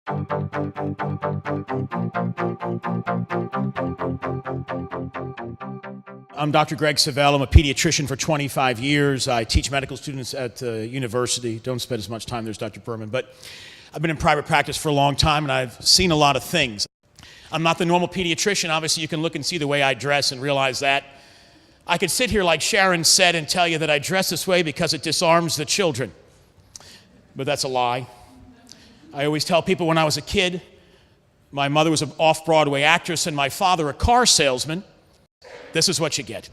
I'm Dr. Greg Savell. I'm a pediatrician for 25 years. I teach medical students at the university. Don't spend as much time there as Dr. Berman, but I've been in private practice for a long time, and I've seen a lot of things. I'm not the normal pediatrician. Obviously, you can look and see the way I dress and realize that. I could sit here like Sharon said and tell you that I dress this way because it disarms the children, but that's a lie. I always tell people when I was a kid, my mother was an off-Broadway actress and my father a car salesman. This is what you get.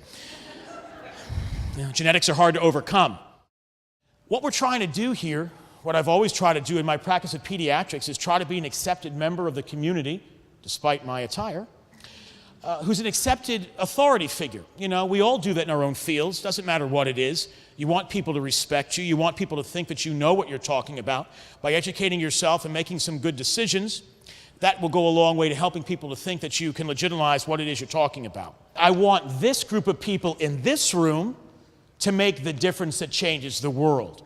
Genetics are hard to overcome. What we're trying to do here, what I've always tried to do in my practice of pediatrics, is try to be an accepted member of the community, despite my attire, who's an accepted authority figure. You know, we all do that in our own fields. Doesn't matter what it is. You want people to respect you. You want people to think that you know what you're talking about. By educating yourself and making some good decisions, that will go a long way to helping people to think that you can legitimize what it is you're talking about. I want this group of people in this room to make the difference that changes the world,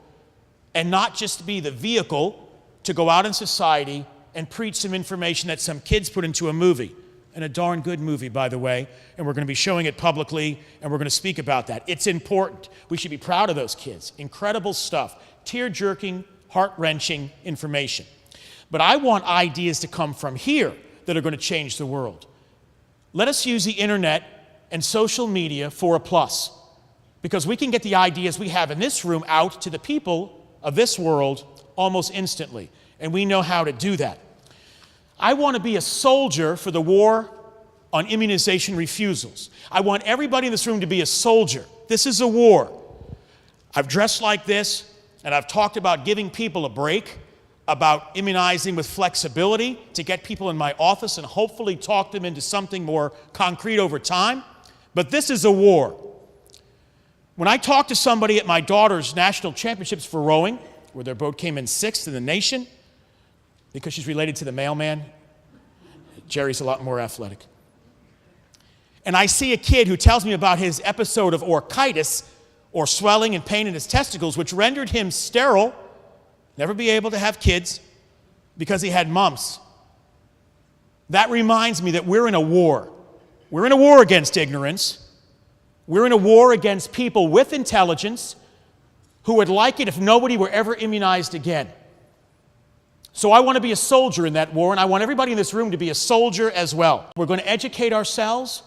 and not just be the vehicle to go out in society and preach some information that some kids put into a movie. And a darn good movie, by the way, and we're going to be showing it publicly, and we're going to speak about that. It's important. We should be proud of those kids. Incredible stuff. Tear-jerking, heart-wrenching information. But I want ideas to come from here that are going to change the world. Let us use the internet and social media for a plus, because we can get the ideas we have in this room out to the people of this world almost instantly, and we know how to do that. I want to be a soldier for the war on immunization refusals. I want everybody in this room to be a soldier. This is a war. I've dressed like this, and I've talked about giving people a break, about immunizing with flexibility to get people in my office and hopefully talk them into something more concrete over time. But this is a war. When I talked to somebody at my daughter's national championships for rowing, where their boat came in 6th in the nation, because she's related to the mailman. Jerry's a lot more athletic. And I see a kid who tells me about his episode of orchitis, or swelling and pain in his testicles, which rendered him sterile, never be able to have kids, because he had mumps. That reminds me that we're in a war. We're in a war against ignorance. We're in a war against people with intelligence who would like it if nobody were ever immunized again. So I want to be a soldier in that war, and I want everybody in this room to be a soldier as well. We're going to educate ourselves.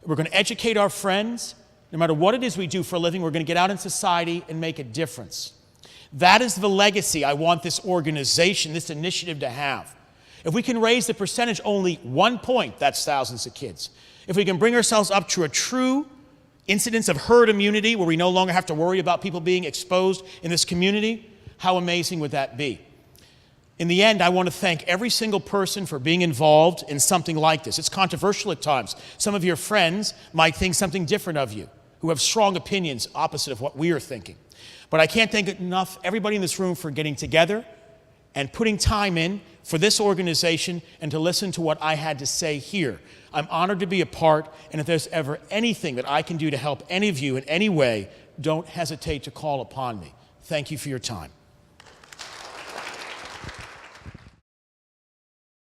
We're going to educate our friends. No matter what it is we do for a living, we're going to get out in society and make a difference. That is the legacy I want this organization, this initiative to have. If we can raise the percentage only 1 point, that's thousands of kids. If we can bring ourselves up to a true incidence of herd immunity, where we no longer have to worry about people being exposed in this community, how amazing would that be? In the end, I want to thank every single person for being involved in something like this. It's controversial at times. Some of your friends might think something different of you, who have strong opinions opposite of what we are thinking. But I can't thank enough everybody in this room for getting together and putting time in for this organization and to listen to what I had to say here. I'm honored to be a part, and if there's ever anything that I can do to help any of you in any way, don't hesitate to call upon me. Thank you for your time.